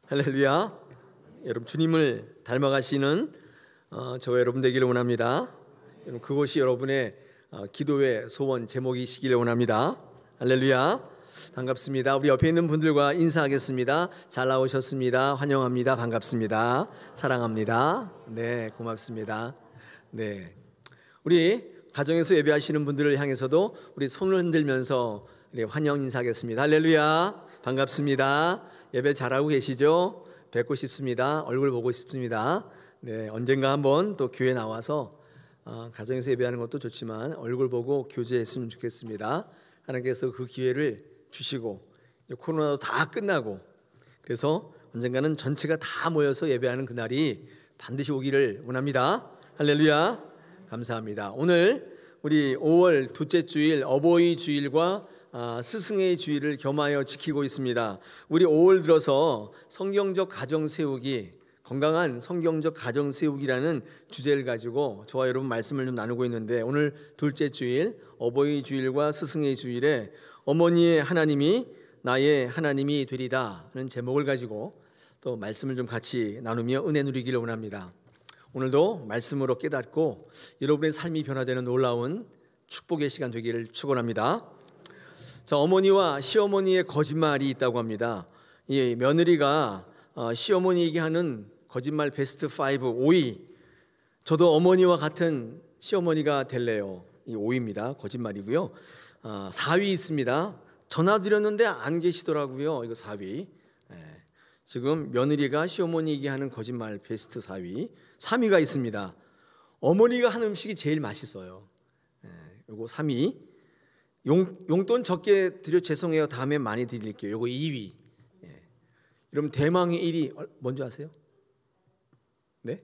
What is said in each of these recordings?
할렐루야. 여러분 주님을 닮아가시는 저와 여러분 되기를 원합니다. 여러분 그것이 여러분의 기도의 소원 제목이시기를 원합니다. 할렐루야. 반갑습니다. 우리 옆에 있는 분들과 인사하겠습니다. 잘 나오셨습니다. 환영합니다. 반갑습니다. 사랑합니다. 네, 고맙습니다. 네, 우리 가정에서 예배하시는 분들을 향해서도 우리 손을 흔들면서 환영 인사하겠습니다. 할렐루야. 반갑습니다. 예배 잘하고 계시죠? 뵙고 싶습니다. 얼굴 보고 싶습니다. 네, 언젠가 한번 또 교회 나와서 가정에서 예배하는 것도 좋지만 얼굴 보고 교제했으면 좋겠습니다. 하나님께서 그 기회를 주시고 이제 코로나도 다 끝나고 그래서 언젠가는 전체가 다 모여서 예배하는 그날이 반드시 오기를 원합니다. 할렐루야. 감사합니다. 오늘 우리 5월 둘째 주일 어버이 주일과 스승의 주일을 겸하여 지키고 있습니다. 우리 5월 들어서 성경적 가정 세우기, 건강한 성경적 가정 세우기라는 주제를 가지고 저와 여러분 말씀을 좀 나누고 있는데, 오늘 둘째 주일 어버이 주일과 스승의 주일에 어머니의 하나님이 나의 하나님이 되리다는 제목을 가지고 또 말씀을 좀 같이 나누며 은혜 누리기를 원합니다. 오늘도 말씀으로 깨닫고 여러분의 삶이 변화되는 놀라운 축복의 시간 되기를 축원합니다. 자, 어머니와 시어머니의 거짓말이 있다고 합니다. 이 며느리가 시어머니에게 하는 거짓말 베스트 5위. 저도 어머니와 같은 시어머니가 될래요. 이 5위입니다. 거짓말이고요. 4위 있습니다. 전화 드렸는데 안 계시더라고요. 이거 4위. 지금 며느리가 시어머니에게 하는 거짓말 베스트 4위. 3위가 있습니다. 어머니가 한 음식이 제일 맛있어요. 이거 3위. 용돈 적게 드려 죄송해요. 다음에 많이 드릴게요. 요거 2위. 여러분 대망의 1위 뭔지 아세요? 네?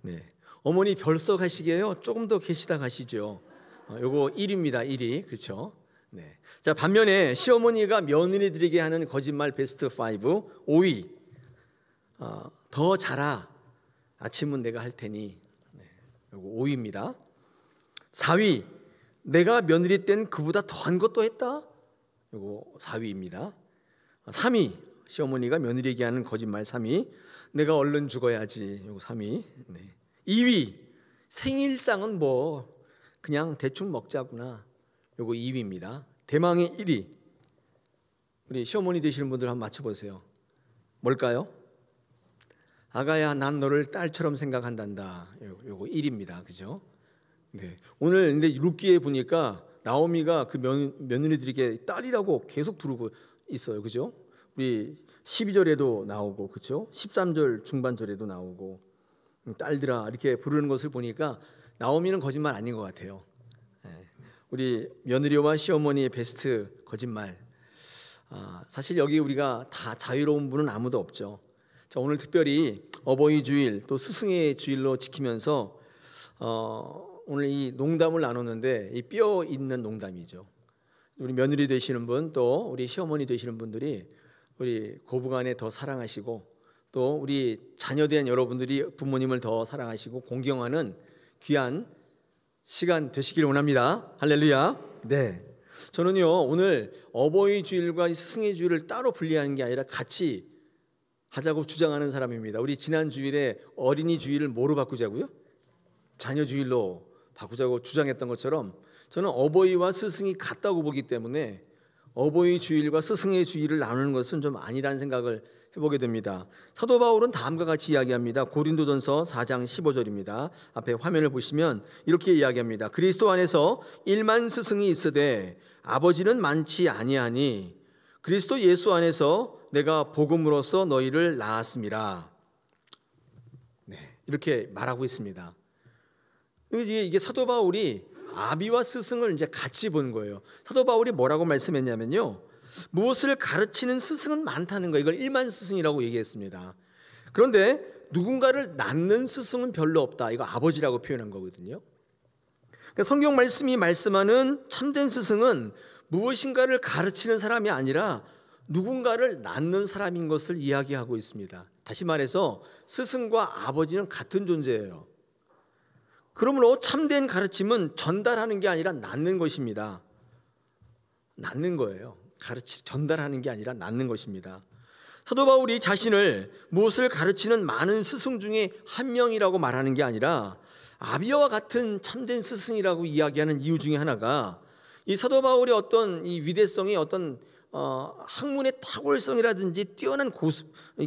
네. 어머니 별서 가시게요. 조금 더 계시다 가시죠. 요거 1위입니다. 1위. 그렇죠? 네. 자, 반면에 시어머니가 며느리들에게 하는 거짓말 베스트 5 5위. 더 자라. 아침은 내가 할 테니. 네. 요거 5위입니다. 4위. 내가 며느리 땐 그보다 더한 것도 했다. 이거 4위입니다. 3위, 시어머니가 며느리에게 하는 거짓말 3위. 내가 얼른 죽어야지. 이거 3위. 네. 2위, 생일상은 뭐 그냥 대충 먹자구나. 이거 2위입니다. 대망의 1위. 우리 시어머니 되시는 분들 한번 맞춰보세요. 뭘까요? 아가야, 난 너를 딸처럼 생각한단다. 요거 1위입니다. 그죠? 네. 오늘 근데 룻기에 보니까 나오미가 그 며느리들에게 딸이라고 계속 부르고 있어요. 그죠? 우리 12절에도 나오고, 그죠? 13절 중반절에도 나오고, 딸들아 이렇게 부르는 것을 보니까 나오미는 거짓말 아닌 것 같아요. 네. 우리 며느리와 시어머니의 베스트 거짓말. 사실 여기 우리가 다 자유로운 분은 아무도 없죠. 자, 오늘 특별히 어버이 주일 또 스승의 주일로 지키면서 오늘 이 농담을 나눴는데 이 뼈 있는 농담이죠. 우리 며느리 되시는 분 또 우리 시어머니 되시는 분들이 우리 고부간에 더 사랑하시고 또 우리 자녀된 여러분들이 부모님을 더 사랑하시고 공경하는 귀한 시간 되시길 원합니다. 할렐루야. 네, 저는요 오늘 어버이 주일과 스승의 주일을 따로 분리하는 게 아니라 같이 하자고 주장하는 사람입니다. 우리 지난 주일에 어린이 주일을 뭐로 바꾸자고요? 자녀 주일로 바꾸자고 주장했던 것처럼 저는 어버이와 스승이 같다고 보기 때문에 어버이 주일과 스승의 주일을 나누는 것은 좀 아니라는 생각을 해보게 됩니다. 사도 바울은 다음과 같이 이야기합니다. 고린도전서 4장 15절입니다. 앞에 화면을 보시면 이렇게 이야기합니다. 그리스도 안에서 1만 스승이 있으되 아버지는 많지 아니하니 그리스도 예수 안에서 내가 복음으로써 너희를 낳았음이라. 네, 이렇게 말하고 있습니다. 이게 사도 바울이 아비와 스승을 이제 같이 본 거예요. 사도 바울이 뭐라고 말씀했냐면요, 무엇을 가르치는 스승은 많다는 거예요. 이걸 1만 스승이라고 얘기했습니다. 그런데 누군가를 낳는 스승은 별로 없다. 이거 아버지라고 표현한 거거든요. 그러니까 성경 말씀이 말씀하는 참된 스승은 무엇인가를 가르치는 사람이 아니라 누군가를 낳는 사람인 것을 이야기하고 있습니다. 다시 말해서 스승과 아버지는 같은 존재예요. 그러므로 참된 가르침은 전달하는 게 아니라 낳는 것입니다. 낳는 거예요. 전달하는 게 아니라 낳는 것입니다. 사도 바울이 자신을 무엇을 가르치는 많은 스승 중에 한 명이라고 말하는 게 아니라 아비아와 같은 참된 스승이라고 이야기하는 이유 중에 하나가 이 사도 바울의 어떤 이 위대성이 어떤 학문의 탁월성이라든지 뛰어난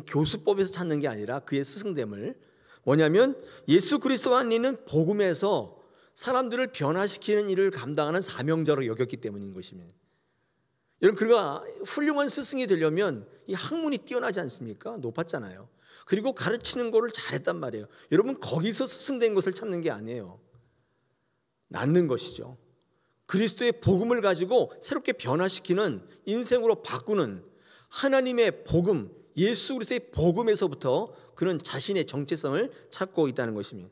교수법에서 찾는 게 아니라 그의 스승됨을 뭐냐면 예수 그리스도 안에 있는 복음에서 사람들을 변화시키는 일을 감당하는 사명자로 여겼기 때문인 것입니다. 여러분, 그가 훌륭한 스승이 되려면 이 학문이 뛰어나지 않습니까? 높았잖아요. 그리고 가르치는 거를 잘했단 말이에요. 여러분, 거기서 스승된 것을 찾는 게 아니에요. 낳는 것이죠. 그리스도의 복음을 가지고 새롭게 변화시키는, 인생으로 바꾸는 하나님의 복음, 예수 그리스도의 복음에서부터 그는 자신의 정체성을 찾고 있다는 것입니다.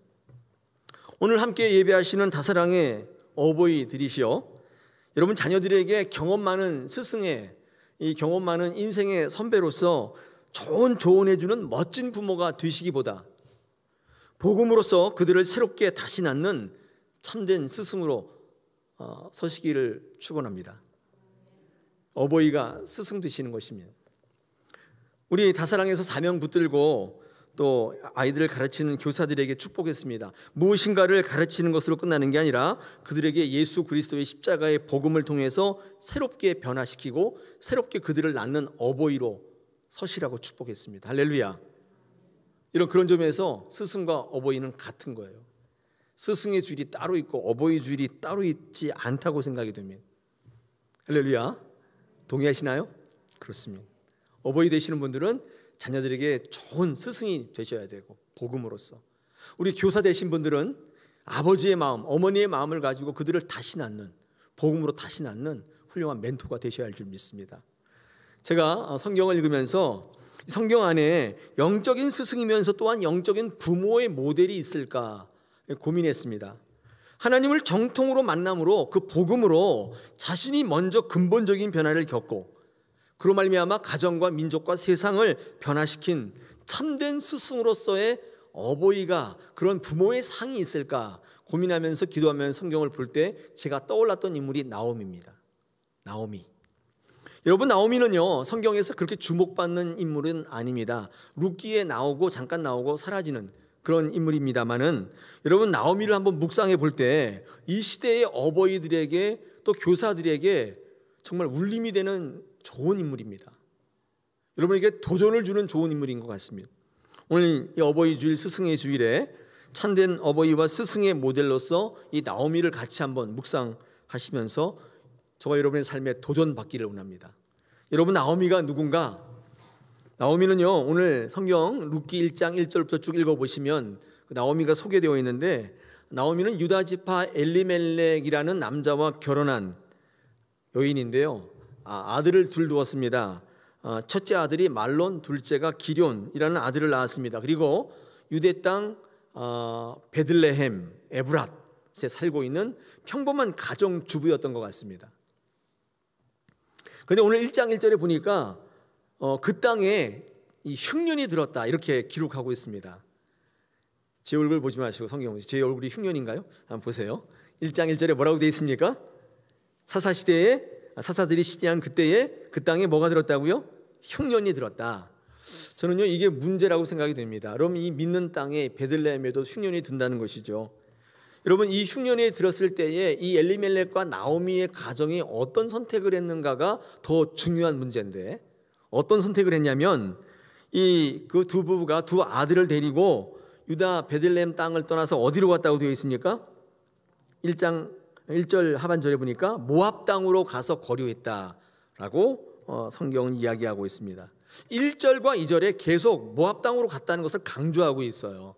오늘 함께 예배하시는 다사랑의 어버이들이시여, 여러분 자녀들에게 경험 많은 스승의, 이 경험 많은 인생의 선배로서 좋은 조언해주는 멋진 부모가 되시기보다 복음으로서 그들을 새롭게 다시 낳는 참된 스승으로 서시기를 축원합니다. 어버이가 스승 되시는 것입니다. 우리 다사랑에서 사명 붙들고 또 아이들을 가르치는 교사들에게 축복했습니다. 무엇인가를 가르치는 것으로 끝나는 게 아니라 그들에게 예수 그리스도의 십자가의 복음을 통해서 새롭게 변화시키고 새롭게 그들을 낳는 어버이로 서시라고 축복했습니다. 할렐루야. 그런 점에서 스승과 어버이는 같은 거예요. 스승의 줄이 따로 있고 어버이 줄이 따로 있지 않다고 생각이 됩니다. 할렐루야. 동의하시나요? 그렇습니다. 어버이 되시는 분들은 자녀들에게 좋은 스승이 되셔야 되고, 복음으로서 우리 교사 되신 분들은 아버지의 마음, 어머니의 마음을 가지고 그들을 다시 낳는, 복음으로 다시 낳는 훌륭한 멘토가 되셔야 할 줄 믿습니다. 제가 성경을 읽으면서 성경 안에 영적인 스승이면서 또한 영적인 부모의 모델이 있을까 고민했습니다. 하나님을 정통으로 만남으로 그 복음으로 자신이 먼저 근본적인 변화를 겪고 그로 말미암아 가정과 민족과 세상을 변화시킨 참된 스승으로서의 어버이가, 그런 부모의 상이 있을까 고민하면서 기도하면서 성경을 볼 때 제가 떠올랐던 인물이 나오미입니다. 나오미. 여러분, 나오미는요 성경에서 그렇게 주목받는 인물은 아닙니다. 룻기에 나오고 잠깐 나오고 사라지는 그런 인물입니다만은, 여러분 나오미를 한번 묵상해 볼 때 이 시대의 어버이들에게 또 교사들에게 정말 울림이 되는 좋은 인물입니다. 여러분에게 도전을 주는 좋은 인물인 것 같습니다. 오늘 이 어버이 주일, 스승의 주일에 참된 어버이와 스승의 모델로서 이 나오미를 같이 한번 묵상하시면서 저와 여러분의 삶에 도전받기를 원합니다. 여러분, 나오미가 누군가? 나오미는요 오늘 성경 룻기 1장 1절부터 쭉 읽어보시면 나오미가 소개되어 있는데, 나오미는 유다 지파 엘리멜렉이라는 남자와 결혼한 여인인데요, 아들을 둘 두었습니다. 첫째 아들이 말론, 둘째가 기럨이라는 아들을 낳았습니다. 그리고 유대 땅 베들레헴 에브랏에 살고 있는 평범한 가정주부였던 것 같습니다. 그런데 오늘 1장 1절에 보니까 그 땅에 이 흉년이 들었다 이렇게 기록하고 있습니다. 제 얼굴 보지 마시고 성경, 제 얼굴이 흉년인가요? 한번 보세요. 1장 1절에 뭐라고 되어 있습니까? 사사시대에, 사사들이 시대한 그때에 그 땅에 뭐가 들었다고요? 흉년이 들었다. 저는요 이게 문제라고 생각이 됩니다. 그럼 이 믿는 땅에 베들레헴에도 흉년이 든다는 것이죠. 여러분, 이 흉년이 들었을 때에 이 엘리멜렉과 나오미의 가정이 어떤 선택을 했는가가 더 중요한 문제인데, 어떤 선택을 했냐면 이 그 두 부부가 두 아들을 데리고 유다 베들레헴 땅을 떠나서 어디로 갔다고 되어 있습니까? 1장 1절 하반절에 보니까 모압 땅으로 가서 거류했다라고 성경은 이야기하고 있습니다. 1절과 2절에 계속 모압 땅으로 갔다는 것을 강조하고 있어요.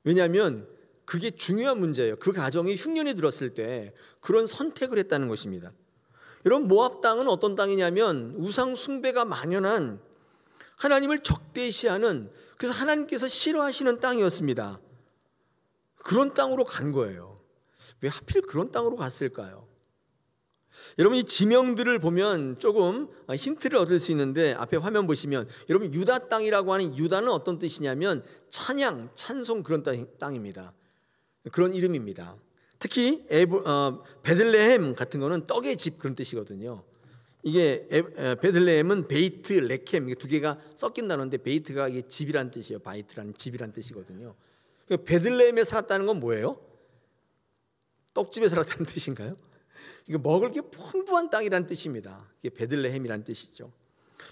왜냐하면 그게 중요한 문제예요. 그 가정이 흉년이 들었을 때 그런 선택을 했다는 것입니다. 여러분, 모압 땅은 어떤 땅이냐면 우상 숭배가 만연한, 하나님을 적대시하는, 그래서 하나님께서 싫어하시는 땅이었습니다. 그런 땅으로 간 거예요. 왜 하필 그런 땅으로 갔을까요? 여러분, 이 지명들을 보면 조금 힌트를 얻을 수 있는데, 앞에 화면 보시면 여러분 유다 땅이라고 하는 유다는 어떤 뜻이냐면 찬양, 찬송 그런 땅입니다. 그런 이름입니다. 특히 베들레헴 같은 거는 떡의 집 그런 뜻이거든요. 이게 베들레헴은 베이트, 레켐 이게 두 개가 섞인 단어인데 베이트가 이게 집이란 뜻이에요. 바이트라는 집이란 뜻이거든요. 그러니까 베들레헴에 살았다는 건 뭐예요? 떡집에 살았다는 뜻인가요? 이거 먹을 게 풍부한 땅이란 뜻입니다. 이게 베들레헴이란 뜻이죠.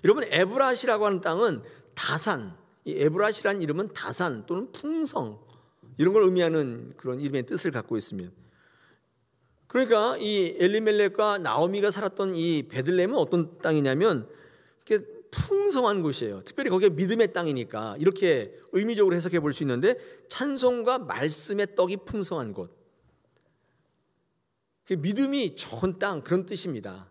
여러분 에브라시라고 하는 땅은 다산, 이 에브라시라는 이름은 다산 또는 풍성 이런 걸 의미하는 그런 이름의 뜻을 갖고 있습니다. 그러니까 이 엘리멜렉과 나오미가 살았던 이 베들레헴은 어떤 땅이냐면 이렇게 풍성한 곳이에요. 특별히 거기가 믿음의 땅이니까 이렇게 의미적으로 해석해 볼 수 있는데 찬송과 말씀의 떡이 풍성한 곳. 믿음이 좋은 땅 그런 뜻입니다.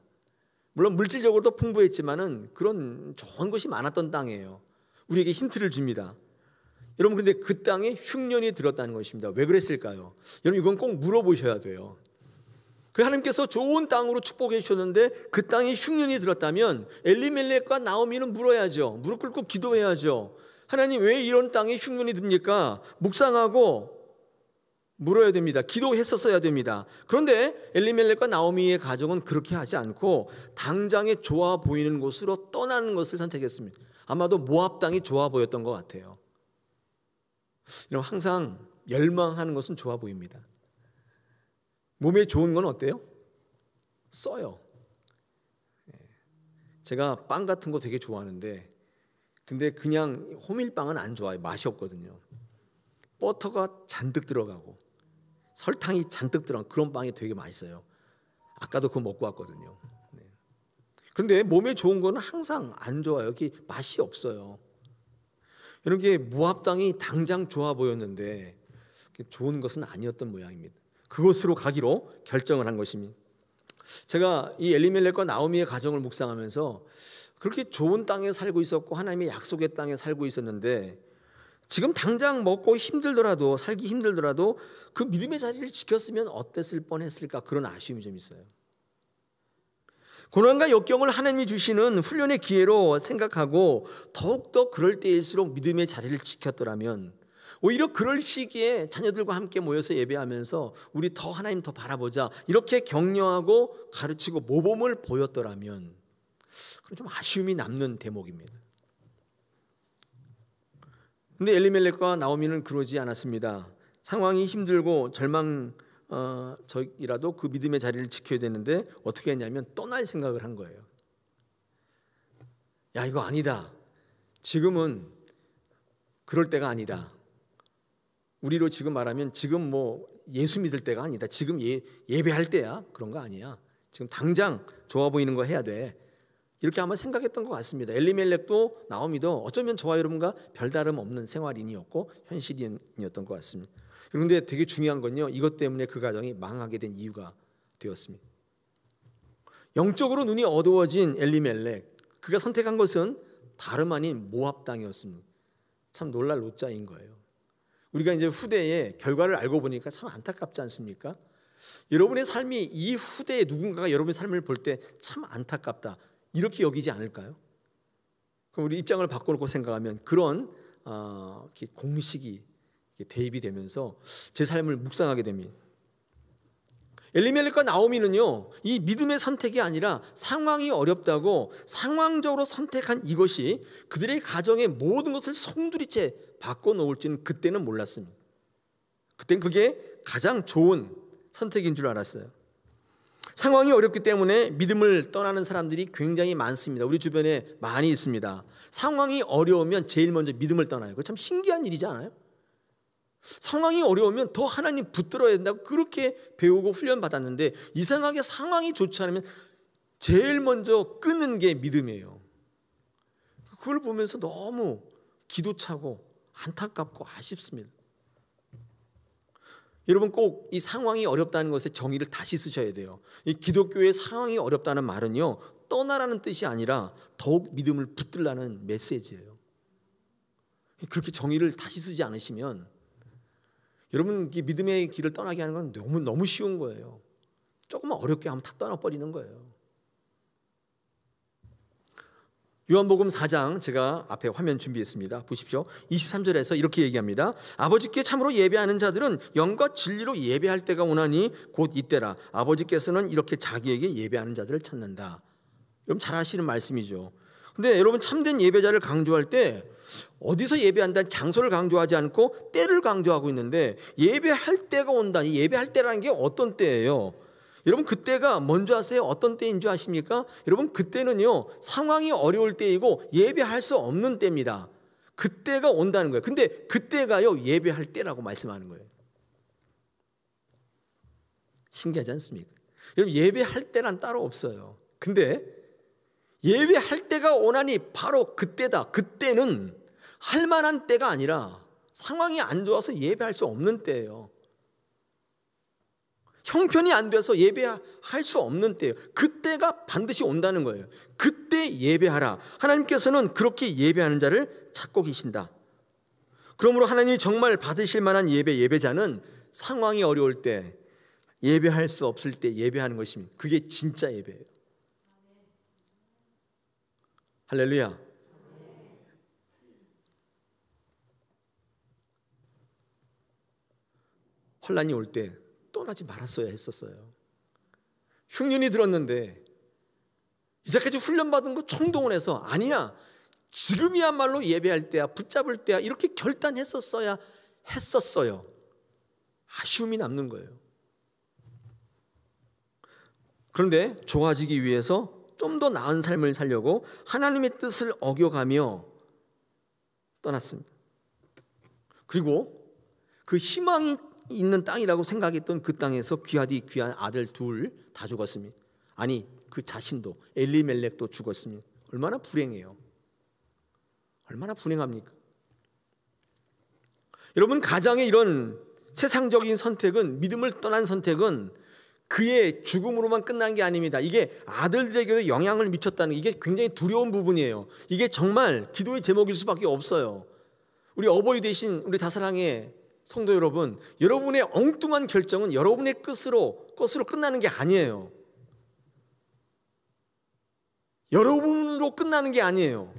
물론 물질적으로도 풍부했지만은 그런 좋은 것이 많았던 땅이에요. 우리에게 힌트를 줍니다. 여러분 근데 그 땅에 흉년이 들었다는 것입니다. 왜 그랬을까요? 여러분 이건 꼭 물어보셔야 돼요. 그 하나님께서 좋은 땅으로 축복해 주셨는데 그 땅에 흉년이 들었다면 엘리멜렉과 나오미는 물어야죠. 무릎 꿇고 기도해야죠. 하나님 왜 이런 땅에 흉년이 듭니까? 묵상하고 물어야 됩니다. 기도했었어야 됩니다. 그런데 엘리멜렉과 나오미의 가정은 그렇게 하지 않고 당장에 좋아 보이는 곳으로 떠나는 것을 선택했습니다. 아마도 모압 땅이 좋아 보였던 것 같아요. 여러분 항상 멸망하는 것은 좋아 보입니다. 몸에 좋은 건 어때요? 써요. 제가 빵 같은 거 되게 좋아하는데 근데 그냥 호밀빵은 안 좋아해요. 맛이 없거든요. 버터가 잔뜩 들어가고 설탕이 잔뜩 들어간 그런 빵이 되게 맛있어요. 아까도 그거 먹고 왔거든요. 그런데 몸에 좋은 거는 항상 안 좋아요. 여기 맛이 없어요. 이런 게 모압 땅이 당장 좋아 보였는데 좋은 것은 아니었던 모양입니다. 그곳으로 가기로 결정을 한 것입니다. 제가 이 엘리멜렉과 나오미의 가정을 묵상하면서 그렇게 좋은 땅에 살고 있었고 하나님의 약속의 땅에 살고 있었는데 지금 당장 먹고 힘들더라도 살기 힘들더라도 그 믿음의 자리를 지켰으면 어땠을 뻔했을까 그런 아쉬움이 좀 있어요. 고난과 역경을 하나님이 주시는 훈련의 기회로 생각하고 더욱더 그럴 때일수록 믿음의 자리를 지켰더라면 오히려 그럴 시기에 자녀들과 함께 모여서 예배하면서 우리 더 하나님 더 바라보자 이렇게 격려하고 가르치고 모범을 보였더라면 좀 아쉬움이 남는 대목입니다. 근데 엘리멜렉과 나오미는 그러지 않았습니다. 상황이 힘들고 절망적이라도 그 믿음의 자리를 지켜야 되는데 어떻게 했냐면 떠날 생각을 한 거예요. 야 이거 아니다. 지금은 그럴 때가 아니다. 우리로 지금 말하면 지금 뭐 예수 믿을 때가 아니다. 지금 예배할 때야. 그런 거 아니야. 지금 당장 좋아 보이는 거 해야 돼. 이렇게 아마 생각했던 것 같습니다. 엘리멜렉도 나오미도 어쩌면 저와 여러분과 별다름 없는 생활인이었고 현실인이었던 것 같습니다. 그런데 되게 중요한 건요. 이것 때문에 그 가정이 망하게 된 이유가 되었습니다. 영적으로 눈이 어두워진 엘리멜렉 그가 선택한 것은 다름 아닌 모압 땅이었습니다. 참 놀랄 노자인 거예요. 우리가 이제 후대의 결과를 알고 보니까 참 안타깝지 않습니까? 여러분의 삶이 이 후대에 누군가가 여러분의 삶을 볼 때 참 안타깝다 이렇게 여기지 않을까요? 그럼 우리 입장을 바꿔놓고 생각하면 그런 공식이 대입이 되면서 제 삶을 묵상하게 됩니다. 엘리멜렉과 나오미는요 이 믿음의 선택이 아니라 상황이 어렵다고 상황적으로 선택한 이것이 그들의 가정의 모든 것을 송두리째 바꿔놓을지는 그때는 몰랐습니다. 그때는 그게 가장 좋은 선택인 줄 알았어요. 상황이 어렵기 때문에 믿음을 떠나는 사람들이 굉장히 많습니다. 우리 주변에 많이 있습니다. 상황이 어려우면 제일 먼저 믿음을 떠나요. 그거 참 신기한 일이지 않아요? 상황이 어려우면 더 하나님 붙들어야 된다고 그렇게 배우고 훈련받았는데 이상하게 상황이 좋지 않으면 제일 먼저 끊는 게 믿음이에요. 그걸 보면서 너무 기도차고 안타깝고 아쉽습니다. 여러분 꼭 이 상황이 어렵다는 것에 정의를 다시 쓰셔야 돼요. 이 기독교의 상황이 어렵다는 말은요 떠나라는 뜻이 아니라 더욱 믿음을 붙들라는 메시지예요. 그렇게 정의를 다시 쓰지 않으시면 여러분 믿음의 길을 떠나게 하는 건 너무 쉬운 거예요. 조금만 어렵게 하면 다 떠나버리는 거예요. 요한복음 4장 제가 앞에 화면 준비했습니다. 보십시오. 23절에서 이렇게 얘기합니다. 아버지께 참으로 예배하는 자들은 영과 진리로 예배할 때가 오나니 곧 이때라. 아버지께서는 이렇게 자기에게 예배하는 자들을 찾는다. 여러분 잘 아시는 말씀이죠. 근데 여러분 참된 예배자를 강조할 때 어디서 예배한다는 장소를 강조하지 않고 때를 강조하고 있는데, 예배할 때가 온다. 이 예배할 때라는 게 어떤 때예요? 여러분 그때가 뭔지 아세요? 어떤 때인 줄 아십니까? 여러분 그때는요, 상황이 어려울 때이고 예배할 수 없는 때입니다. 그때가 온다는 거예요. 근데 그때가요, 예배할 때라고 말씀하는 거예요. 신기하지 않습니까? 여러분 예배할 때란 따로 없어요. 근데 예배할 때가 오나니 바로 그때다. 그때는 할 만한 때가 아니라 상황이 안 좋아서 예배할 수 없는 때예요. 형편이 안 돼서 예배할 수 없는 때예요. 그때가 반드시 온다는 거예요. 그때 예배하라. 하나님께서는 그렇게 예배하는 자를 찾고 계신다. 그러므로 하나님이 정말 받으실 만한 예배자는 상황이 어려울 때, 예배할 수 없을 때 예배하는 것입니다. 그게 진짜 예배예요. 할렐루야. 혼란이 올 때 떠나지 말았어야 했었어요. 흉년이 들었는데 이제까지 훈련받은 거 총동원해서 아니야, 지금이야말로 예배할 때야, 붙잡을 때야, 이렇게 결단했었어야 했었어요. 아쉬움이 남는 거예요. 그런데 좋아지기 위해서 좀 더 나은 삶을 살려고 하나님의 뜻을 어겨가며 떠났습니다. 그리고 그 희망이 있는 땅이라고 생각했던 그 땅에서 귀하디 귀한 아들 둘 다 죽었습니다. 아니, 그 자신도, 엘리멜렉도 죽었습니다. 얼마나 불행해요. 얼마나 불행합니까? 여러분, 가장의 이런 세상적인 선택은, 믿음을 떠난 선택은 그의 죽음으로만 끝난 게 아닙니다. 이게 아들들에게도 영향을 미쳤다는, 이게 굉장히 두려운 부분이에요. 이게 정말 기도의 제목일 수밖에 없어요. 우리 어버이 되신 우리 다사랑의 성도 여러분, 여러분의 엉뚱한 결정은 여러분의 것으로 끝나는 게 아니에요. 여러분으로 끝나는 게 아니에요.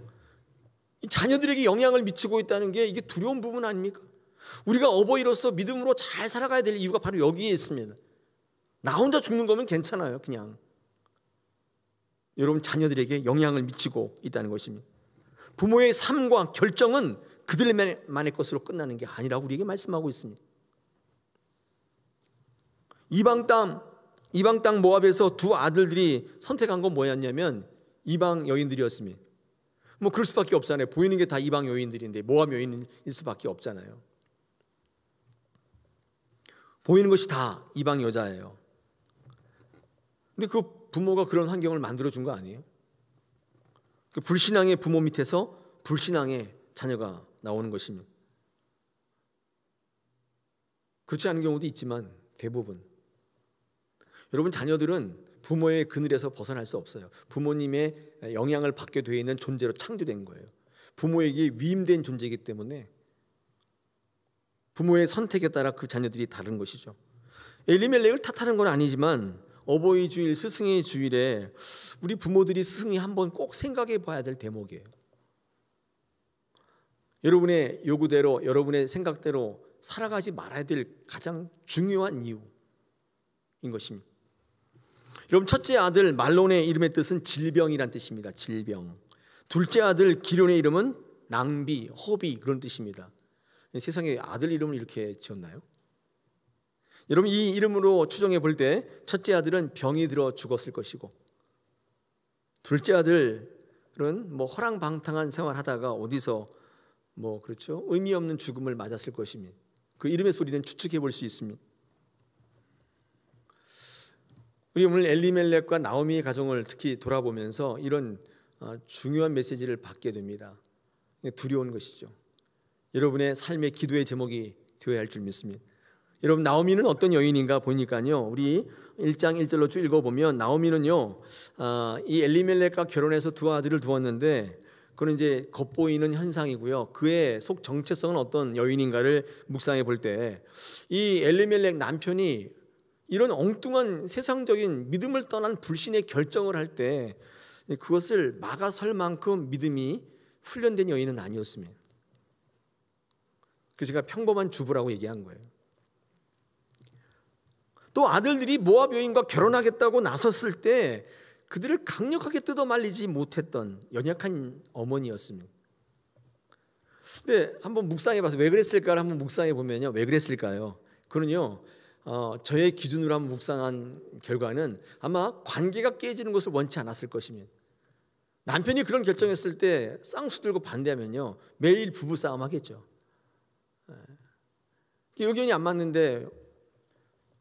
이 자녀들에게 영향을 미치고 있다는 게 이게 두려운 부분 아닙니까? 우리가 어버이로서 믿음으로 잘 살아가야 될 이유가 바로 여기에 있습니다. 나 혼자 죽는 거면 괜찮아요. 그냥 여러분 자녀들에게 영향을 미치고 있다는 것입니다. 부모의 삶과 결정은 그들만의 것으로 끝나는 게 아니라고 우리에게 말씀하고 있습니다. 이방 땅 모압에서 두 아들들이 선택한 건 뭐였냐면 이방 여인들이었습니다. 뭐 그럴 수밖에 없잖아요. 보이는 게 다 이방 여인들인데 모압 여인일 수밖에 없잖아요. 보이는 것이 다 이방 여자예요. 근데 그 부모가 그런 환경을 만들어준 거 아니에요? 그 불신앙의 부모 밑에서 불신앙의 자녀가 나오는 것입니다. 그렇지 않은 경우도 있지만 대부분 여러분 자녀들은 부모의 그늘에서 벗어날 수 없어요. 부모님의 영향을 받게 되어 있는 존재로 창조된 거예요. 부모에게 위임된 존재이기 때문에 부모의 선택에 따라 그 자녀들이 다른 것이죠. 엘리멜렉을 탓하는 건 아니지만 어버이 주일, 스승의 주일에 우리 부모들이 스승이 한번 꼭 생각해 봐야 될 대목이에요. 여러분의 요구대로, 여러분의 생각대로 살아가지 말아야 될 가장 중요한 이유인 것입니다. 여러분, 첫째 아들 말론의 이름의 뜻은 질병이란 뜻입니다. 질병. 둘째 아들 기론의 이름은 낭비, 허비, 그런 뜻입니다. 세상에 아들 이름을 이렇게 지었나요? 여러분, 이 이름으로 추정해 볼 때 첫째 아들은 병이 들어 죽었을 것이고, 둘째 아들은 뭐 허랑방탕한 생활하다가 어디서 그렇죠, 의미 없는 죽음을 맞았을 것입니다. 그 이름의 소리는 추측해 볼 수 있습니다. 우리 오늘 엘리멜렉과 나오미의 가정을 특히 돌아보면서 이런 중요한 메시지를 받게 됩니다. 두려운 것이죠. 여러분의 삶의 기도의 제목이 되어야 할 줄 믿습니다. 여러분, 나오미는 어떤 여인인가 보니까요, 우리 1장 1절로 쭉 읽어보면 나오미는요, 이 엘리멜렉과 결혼해서 두 아들을 두었는데 그건 이제 겉보이는 현상이고요. 그의 속 정체성은 어떤 여인인가를 묵상해 볼 때 이 엘리멜렉 남편이 이런 엉뚱한 세상적인 믿음을 떠난 불신의 결정을 할 때 그것을 막아설 만큼 믿음이 훈련된 여인은 아니었습니다. 그래서 제가 평범한 주부라고 얘기한 거예요. 또 아들들이 모압 여인과 결혼하겠다고 나섰을 때 그들을 강력하게 뜯어 말리지 못했던 연약한 어머니였습니다. 근데 한번 묵상해 봐서 왜 그랬을까를 한번 묵상해 보면요, 왜 그랬을까요? 그는요, 저의 기준으로 한번 묵상한 결과는 아마 관계가 깨지는 것을 원치 않았을 것입니다. 남편이 그런 결정했을 때 쌍수 들고 반대하면요, 매일 부부 싸움 하겠죠. 의견이 안 맞는데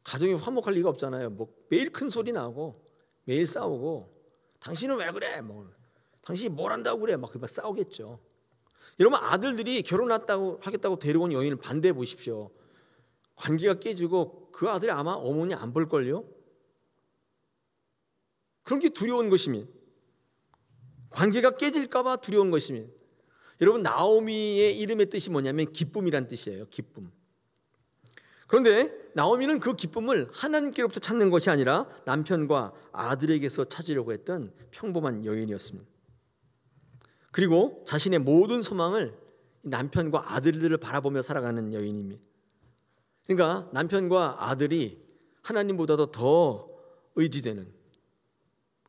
가정이 화목할 리가 없잖아요. 뭐 매일 큰 소리 나고 매일 싸우고, 당신은 왜 그래? 뭐 당신이 뭘 한다고 그래? 막 싸우겠죠. 여러분, 아들들이 하겠다고 데려온 여인을 반대해 보십시오. 관계가 깨지고 그 아들이 아마 어머니 안 볼걸요? 그런 게 두려운 것입니다. 관계가 깨질까 봐 두려운 것입니다. 여러분, 나오미의 이름의 뜻이 뭐냐면 기쁨이란 뜻이에요. 기쁨. 그런데 나오미는 그 기쁨을 하나님께로부터 찾는 것이 아니라 남편과 아들에게서 찾으려고 했던 평범한 여인이었습니다. 그리고 자신의 모든 소망을 남편과 아들들을 바라보며 살아가는 여인입니다. 그러니까 남편과 아들이 하나님보다도 더 의지되는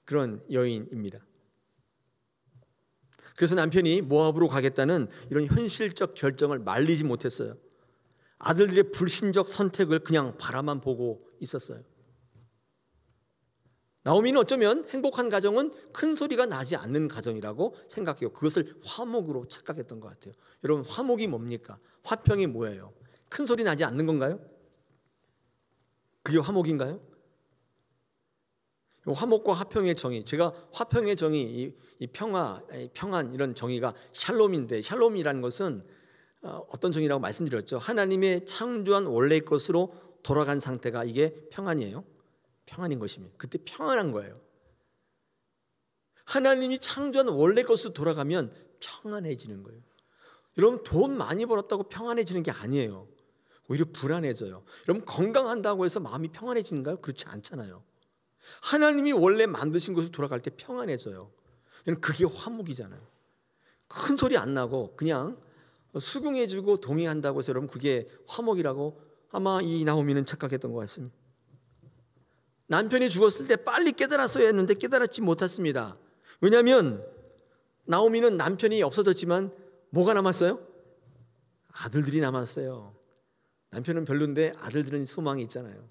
그런 여인입니다. 그래서 남편이 모압으로 가겠다는 이런 현실적 결정을 말리지 못했어요. 아들들의 불신적 선택을 그냥 바라만 보고 있었어요. 나오미는 어쩌면 행복한 가정은 큰 소리가 나지 않는 가정이라고 생각해요. 그것을 화목으로 착각했던 것 같아요. 여러분, 화목이 뭡니까? 화평이 뭐예요? 큰 소리 나지 않는 건가요? 그게 화목인가요? 화목과 화평의 정의, 제가 화평의 정의, 이 평안 이런 정의가 샬롬인데, 샬롬이라는 것은 어떤 정의라고 말씀드렸죠. 하나님의 창조한 원래의 것으로 돌아간 상태가 이게 평안이에요. 평안인 것입니다. 그때 평안한 거예요. 하나님이 창조한 원래 것으로 돌아가면 평안해지는 거예요. 여러분, 돈 많이 벌었다고 평안해지는 게 아니에요. 오히려 불안해져요. 여러분, 건강한다고 해서 마음이 평안해지는가요? 그렇지 않잖아요. 하나님이 원래 만드신 것으로 돌아갈 때 평안해져요. 그게 화목이잖아요. 큰 소리 안 나고 그냥 수긍해주고 동의한다고 해서 여러분, 그게 화목이라고 아마 이 나오미는 착각했던 것 같습니다. 남편이 죽었을 때 빨리 깨달았어야 했는데 깨달았지 못했습니다. 왜냐하면 나오미는 남편이 없어졌지만 뭐가 남았어요? 아들들이 남았어요. 남편은 별론데 아들들은 소망이 있잖아요.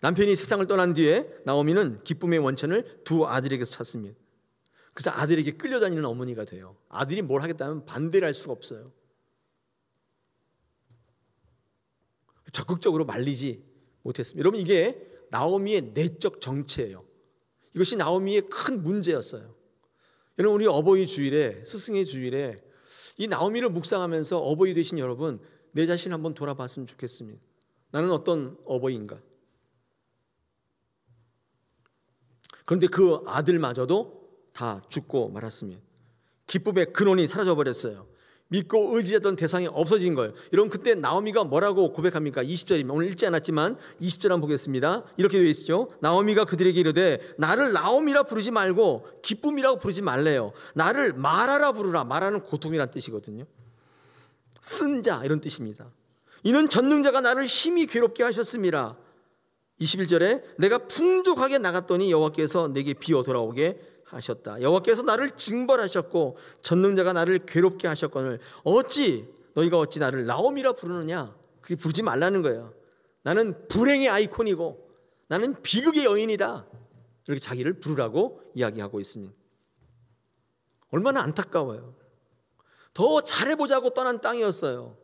남편이 세상을 떠난 뒤에 나오미는 기쁨의 원천을 두 아들에게서 찾습니다. 그래서 아들에게 끌려다니는 어머니가 돼요. 아들이 뭘 하겠다면 반대를 할 수가 없어요. 적극적으로 말리지 못했습니다. 여러분, 이게 나오미의 내적 정체예요. 이것이 나오미의 큰 문제였어요. 여러분, 우리 어버이 주일에, 스승의 주일에 이 나오미를 묵상하면서 어버이 되신 여러분, 내 자신 한번 돌아봤으면 좋겠습니다. 나는 어떤 어버이인가? 그런데 그 아들마저도 다 죽고 말았습니다. 기쁨의 근원이 사라져버렸어요. 믿고 의지하던 대상이 없어진 거예요. 여러분, 그때 나오미가 뭐라고 고백합니까? 20절입니다. 오늘 읽지 않았지만 20절 한번 보겠습니다. 이렇게 되어 있죠. 나오미가 그들에게 이르되 나를 나오미라 부르지 말고 기쁨이라고 부르지 말래요. 나를 마라라 부르라. 마라는 고통이란 뜻이거든요. 쓴 자 이런 뜻입니다. 이는 전능자가 나를 심히 괴롭게 하셨습니다. 21절에 내가 풍족하게 나갔더니 여호와께서 내게 비어 돌아오게 하셨다. 여호와께서 나를 징벌하셨고 전능자가 나를 괴롭게 하셨거늘 너희가 어찌 나를 나오미라 부르느냐? 그게 부르지 말라는 거예요. 나는 불행의 아이콘이고 나는 비극의 여인이다. 이렇게 자기를 부르라고 이야기하고 있습니다. 얼마나 안타까워요. 더 잘해보자고 떠난 땅이었어요.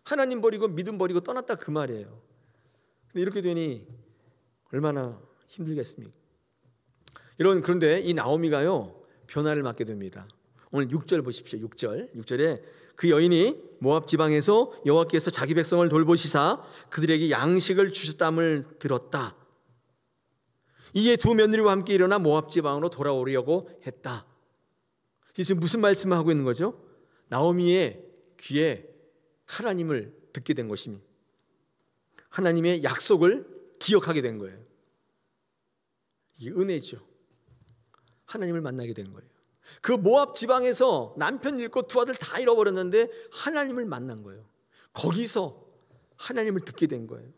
하나님 버리고 믿음 버리고 떠났다 그 말이에요. 근데 이렇게 되니 얼마나 힘들겠습니까? 여러분, 그런데 이 나오미가요 변화를 맞게 됩니다. 오늘 6절 보십시오. 6절에 그 여인이 모압 지방에서 여호와께서 자기 백성을 돌보시사 그들에게 양식을 주셨dam을 들었다. 이에 두 며느리와 함께 일어나 모압 지방으로 돌아오려고 했다. 지금 무슨 말씀을 하고 있는 거죠? 나오미의 귀에 하나님을 듣게 된 것입니다. 하나님의 약속을 기억하게 된 거예요. 이게 은혜죠. 하나님을 만나게 된 거예요. 그 모압 지방에서 남편 잃고 두 아들 다 잃어버렸는데 하나님을 만난 거예요. 거기서 하나님을 듣게 된 거예요.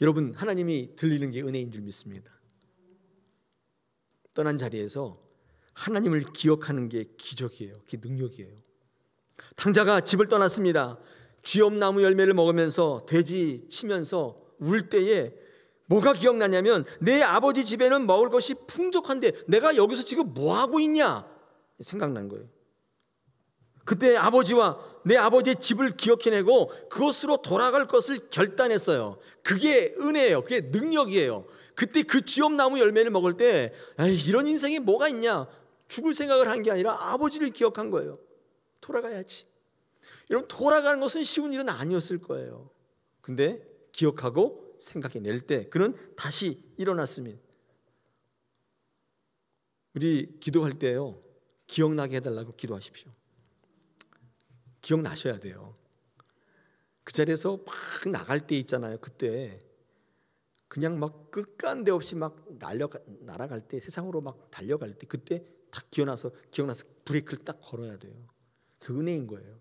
여러분, 하나님이 들리는 게 은혜인 줄 믿습니다. 떠난 자리에서 하나님을 기억하는 게 기적이에요. 그게 능력이에요. 탕자가 집을 떠났습니다. 쥐엄나무 열매를 먹으면서 돼지 치면서 울 때에 뭐가 기억나냐면, 내 아버지 집에는 먹을 것이 풍족한데 내가 여기서 지금 뭐하고 있냐 생각난 거예요. 그때 아버지와 내 아버지의 집을 기억해내고 그것으로 돌아갈 것을 결단했어요. 그게 은혜예요. 그게 능력이에요. 그때 그 쥐엄나무 열매를 먹을 때 이런 인생이 뭐가 있냐, 죽을 생각을 한 게 아니라 아버지를 기억한 거예요. 돌아가야지. 여러분, 돌아가는 것은 쉬운 일은 아니었을 거예요. 근데 기억하고 생각해낼 때 그는 다시 일어났습니다. 우리 기도할 때요, 기억나게 해달라고 기도하십시오. 기억나셔야 돼요. 그 자리에서 막 나갈 때 있잖아요. 그때 그냥 막 끝간데 없이 막 날아갈 때, 세상으로 막 달려갈 때, 그때 딱 기억나서 브레이크를 딱 걸어야 돼요. 그 은혜인 거예요.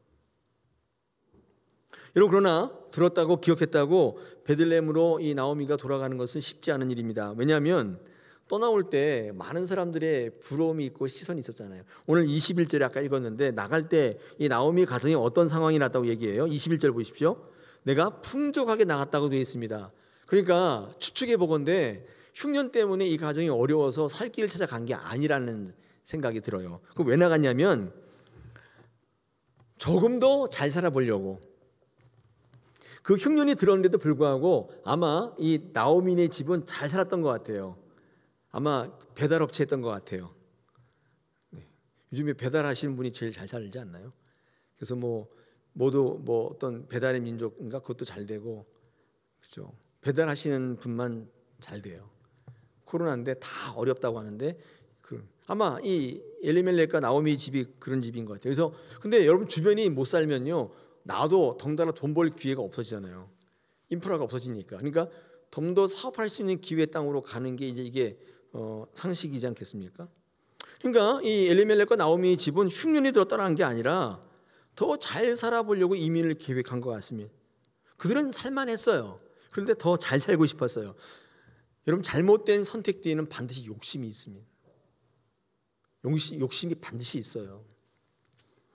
여러분, 그러나 들었다고 기억했다고 베들레헴으로 이 나오미가 돌아가는 것은 쉽지 않은 일입니다. 왜냐하면 떠나올 때 많은 사람들의 부러움이 있고 시선이 있었잖아요. 오늘 21절에 아까 읽었는데, 나갈 때 이 나오미 가정에 어떤 상황이 났다고 얘기해요? 21절 보십시오. 내가 풍족하게 나갔다고 되어 있습니다. 그러니까 추측해 보건대 흉년 때문에 이 가정이 어려워서 살 길을 찾아간 게 아니라는 생각이 들어요. 그럼 왜 나갔냐면 조금 더 잘 살아보려고. 그 흉년이 들었는데도 불구하고 아마 이 나오미네 집은 잘 살았던 것 같아요. 아마 배달업체 했던 것 같아요. 네. 요즘에 배달하시는 분이 제일 잘 살지 않나요? 그래서 모두 어떤 배달의 민족인가 그것도 잘 되고, 그렇죠. 배달하시는 분만 잘 돼요. 코로나인데 다 어렵다고 하는데 아마 이 엘리멜렉과 나오미 집이 그런 집인 것 같아요. 그래서 근데 여러분, 주변이 못 살면요, 나도 덩달아 돈 벌 기회가 없어지잖아요. 인프라가 없어지니까. 그러니까 좀 더 사업할 수 있는 기회 땅으로 가는 게 이제 이게 상식이지 않겠습니까? 그러니까 이 엘리멜렉과 나오미 집은 흉년이 들어 떠난 게 아니라 더 잘 살아보려고 이민을 계획한 것 같습니다. 그들은 살만했어요. 그런데 더 잘 살고 싶었어요. 여러분, 잘못된 선택 뒤에는 반드시 욕심이 있습니다. 욕심이 반드시 있어요.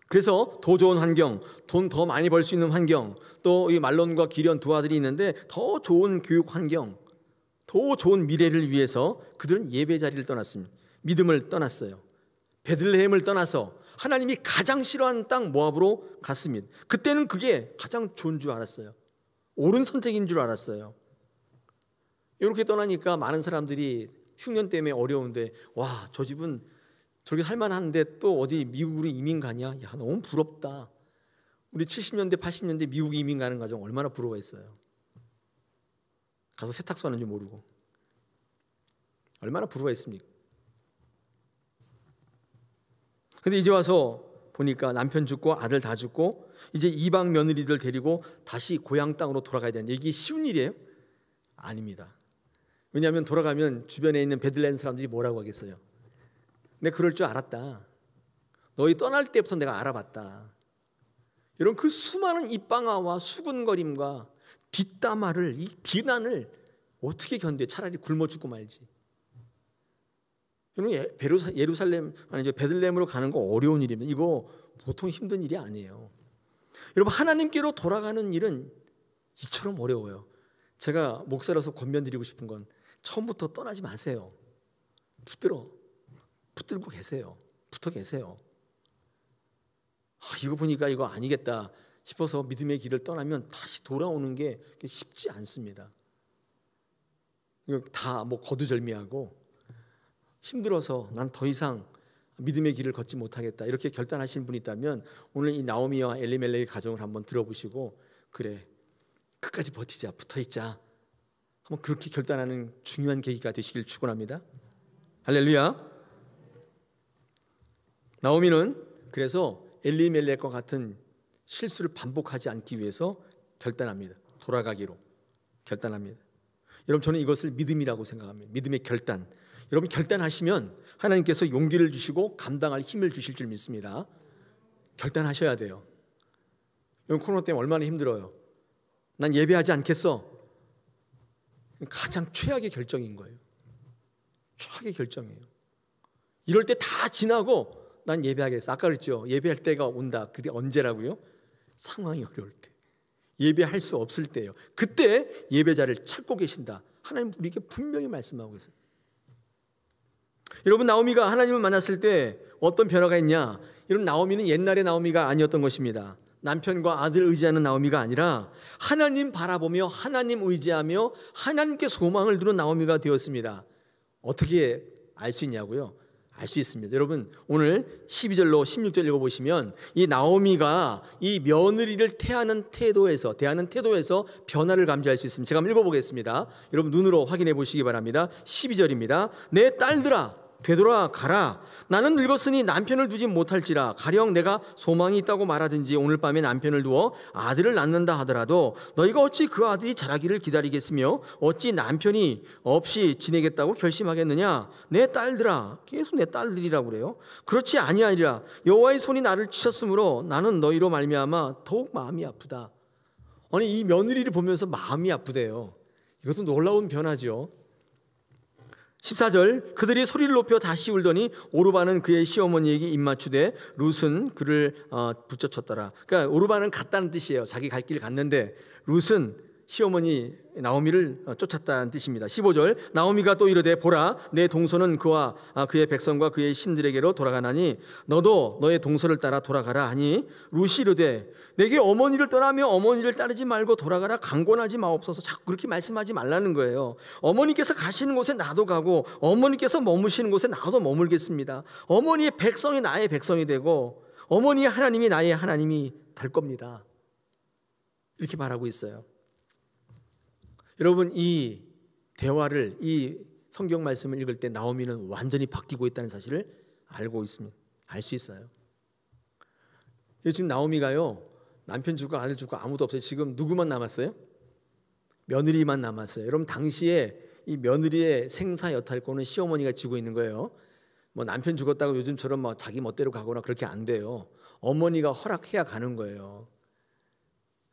그래서 더 좋은 환경, 돈 더 많이 벌 수 있는 환경, 또 이 말론과 기련 두 아들이 있는데 더 좋은 교육 환경, 더 좋은 미래를 위해서 그들은 예배 자리를 떠났습니다. 믿음을 떠났어요. 베들레헴을 떠나서 하나님이 가장 싫어하는 땅 모압으로 갔습니다. 그때는 그게 가장 좋은 줄 알았어요. 옳은 선택인 줄 알았어요. 이렇게 떠나니까 많은 사람들이 흉년 때문에 어려운데, 와, 저 집은 저렇게 살만한데 또 어디 미국으로 이민 가냐? 야, 너무 부럽다. 우리 70년대 80년대 미국 이민 가는 가정 얼마나 부러워했어요. 가서 세탁소 하는 줄 모르고 얼마나 부러워했습니까? 근데 이제 와서 보니까 남편 죽고 아들 다 죽고 이제 이방 며느리들 데리고 다시 고향 땅으로 돌아가야 되는데 이게 쉬운 일이에요? 아닙니다. 왜냐하면 돌아가면 주변에 있는 베들레헴 사람들이 뭐라고 하겠어요? 내가 그럴 줄 알았다. 너희 떠날 때부터 내가 알아봤다. 여러분, 그 수많은 입방아와 수군거림과 뒷담화를, 이 비난을 어떻게 견뎌? 차라리 굶어 죽고 말지. 여러분, 예루살렘 아니죠, 베들레헴으로 가는 거 어려운 일입니다. 이거 보통 힘든 일이 아니에요. 여러분, 하나님께로 돌아가는 일은 이처럼 어려워요. 제가 목사로서 권면드리고 싶은 건 처음부터 떠나지 마세요. 붙들고 계세요. 붙어 계세요. 이거 보니까 이거 아니겠다 싶어서 믿음의 길을 떠나면 다시 돌아오는 게 쉽지 않습니다. 이거 다 거두절미하고 힘들어서 난 더 이상 믿음의 길을 걷지 못하겠다 이렇게 결단하신 분이 있다면 오늘 이 나오미와 엘리멜렉의 가정을 한번 들어보시고, 그래, 끝까지 버티자, 붙어있자, 한번 그렇게 결단하는 중요한 계기가 되시길 축원합니다. 할렐루야. 나오미는 그래서 엘리멜렉과 같은 실수를 반복하지 않기 위해서 결단합니다. 돌아가기로 결단합니다. 여러분, 저는 이것을 믿음이라고 생각합니다. 믿음의 결단. 여러분, 결단하시면 하나님께서 용기를 주시고 감당할 힘을 주실 줄 믿습니다. 결단하셔야 돼요. 여러분, 코로나 때문에 얼마나 힘들어요. 난 예배하지 않겠어. 가장 최악의 결정인 거예요. 최악의 결정이에요. 이럴 때 다 지나고 난 예배하겠어. 아까 그랬죠. 예배할 때가 온다. 그게 언제라고요? 상황이 어려울 때, 예배할 수 없을 때예요. 그때 예배자를 찾고 계신다. 하나님 우리에게 분명히 말씀하고 계세요. 여러분, 나오미가 하나님을 만났을 때 어떤 변화가 있냐? 여러분, 나오미는 옛날의 나오미가 아니었던 것입니다. 남편과 아들 의지하는 나오미가 아니라 하나님 바라보며 하나님 의지하며 하나님께 소망을 두는 나오미가 되었습니다. 어떻게 알 수 있냐고요? 알 수 있습니다. 여러분, 오늘 12절로 16절 읽어보시면 이 나오미가 이 며느리를 대하는 태도에서 변화를 감지할 수 있습니다. 제가 한번 읽어보겠습니다. 여러분, 눈으로 확인해 보시기 바랍니다. 12절입니다. 내 딸들아, 되돌아가라. 나는 늙었으니 남편을 두지 못할지라. 가령 내가 소망이 있다고 말하든지 오늘 밤에 남편을 두어 아들을 낳는다 하더라도 너희가 어찌 그 아들이 자라기를 기다리겠으며 어찌 남편이 없이 지내겠다고 결심하겠느냐. 내 딸들아, 계속 내 딸들이라고 그래요. 그렇지 아니하리라. 여호와의 손이 나를 치셨으므로 나는 너희로 말미암아 더욱 마음이 아프다. 아니, 이 며느리를 보면서 마음이 아프대요. 이것도 놀라운 변화죠. 14절, 그들이 소리를 높여 다시 울더니 오르바는 그의 시어머니에게 입맞추되 룻은 그를 붙여쳤더라. 그러니까 오르바는 갔다는 뜻이에요. 자기 갈 길 갔는데 룻은 시어머니 나오미를 쫓았다는 뜻입니다. 15절, 나오미가 또 이르되 보라, 내 동서는 그와 그의 백성과 그의 신들에게로 돌아가나니 너도 너의 동서를 따라 돌아가라 하니 룻이 이르되 내게 어머니를 떠나며 어머니를 따르지 말고 돌아가라 강권하지 마옵소서. 자꾸 그렇게 말씀하지 말라는 거예요. 어머니께서 가시는 곳에 나도 가고 어머니께서 머무시는 곳에 나도 머물겠습니다. 어머니의 백성이 나의 백성이 되고 어머니의 하나님이 나의 하나님이 될 겁니다. 이렇게 말하고 있어요. 여러분, 이 대화를, 이 성경 말씀을 읽을 때 나오미는 완전히 바뀌고 있다는 사실을 알고 있습니다. 알 수 있어요. 지금 나오미가요, 남편 죽고 아들 죽고 아무도 없어요. 지금 누구만 남았어요? 며느리만 남았어요. 여러분, 당시에 이 며느리의 생사 여탈권은 시어머니가 쥐고 있는 거예요. 뭐 남편 죽었다고 요즘처럼 막 자기 멋대로 가거나 그렇게 안 돼요. 어머니가 허락해야 가는 거예요.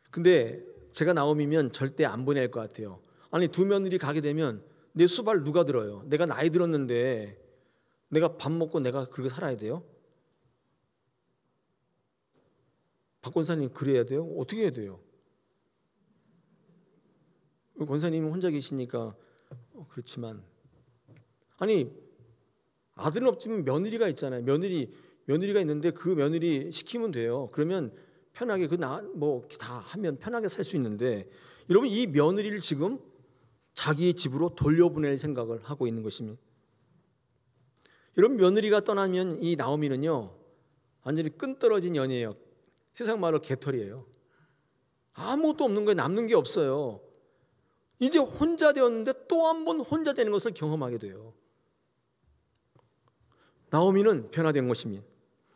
근데 제가 나오미면 절대 안 보낼 것 같아요. 아니, 두 며느리 가게 되면 내 수발 누가 들어요? 내가 나이 들었는데 내가 밥 먹고 내가 그렇게 살아야 돼요? 박 권사님, 그래야 돼요? 어떻게 해야 돼요? 권사님은 혼자 계시니까 그렇지만, 아니, 아들은 없지만 며느리가 있잖아요. 며느리가 있는데 그 며느리 시키면 돼요. 그러면 편하게 다 하면 편하게 살 수 있는데, 여러분, 이 며느리를 지금 자기 집으로 돌려보낼 생각을 하고 있는 것입니다. 여러분, 며느리가 떠나면 이 나오미는요 완전히 끈떨어진 연이에요. 세상 말로 개털이에요. 아무것도 없는 거예요. 남는 게 없어요. 이제 혼자 되었는데 또 한 번 혼자 되는 것을 경험하게 돼요. 나오미는 변화된 것입니다.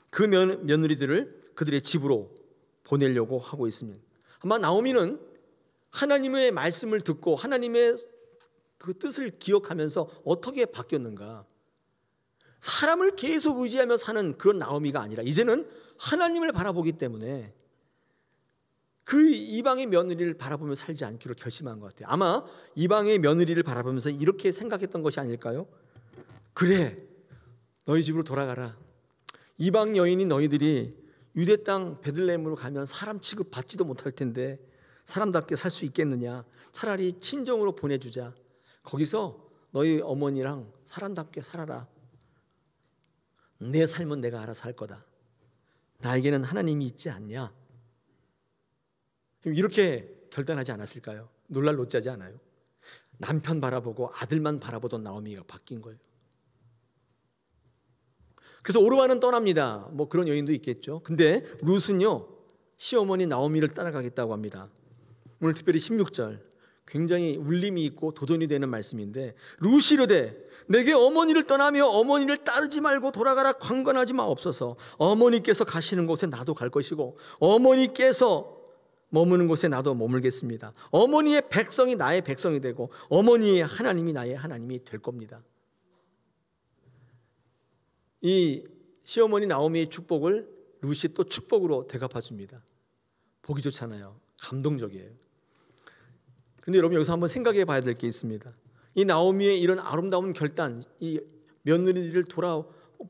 그 며느리들을 그들의 집으로 보내려고 하고 있습니다. 아마 나오미는 하나님의 말씀을 듣고 하나님의 그 뜻을 기억하면서 어떻게 바뀌었는가? 사람을 계속 의지하며 사는 그런 나오미가 아니라 이제는 하나님을 바라보기 때문에 그 이방의 며느리를 바라보며 살지 않기로 결심한 것 같아요. 아마 이방의 며느리를 바라보면서 이렇게 생각했던 것이 아닐까요? 그래, 너희 집으로 돌아가라. 이방 여인인 너희들이 유대 땅 베들레헴으로 가면 사람 취급 받지도 못할 텐데 사람답게 살 수 있겠느냐? 차라리 친정으로 보내주자. 거기서 너희 어머니랑 사람답게 살아라. 내 삶은 내가 알아서 할 거다. 나에게는 하나님이 있지 않냐? 이렇게 결단하지 않았을까요? 놀랄 노짜지 않아요? 남편 바라보고 아들만 바라보던 나오미가 바뀐 거예요. 그래서 오르바는 떠납니다. 뭐 그런 여인도 있겠죠. 근데 룻은요 시어머니 나오미를 따라가겠다고 합니다. 오늘 특별히 16절 굉장히 울림이 있고 도전이 되는 말씀인데, 룻이 이르되 내게 어머니를 떠나며 어머니를 따르지 말고 돌아가라 강권하지 마옵소서. 어머니께서 가시는 곳에 나도 갈 것이고 어머니께서 머무는 곳에 나도 머물겠습니다. 어머니의 백성이 나의 백성이 되고 어머니의 하나님이 나의 하나님이 될 겁니다. 이 시어머니 나오미의 축복을 룻이 또 축복으로 대갚아 줍니다. 보기 좋잖아요. 감동적이에요. 근데 여러분 여기서 한번 생각해 봐야 될 게 있습니다. 이 나오미의 이런 아름다운 결단, 이 며느리를 돌아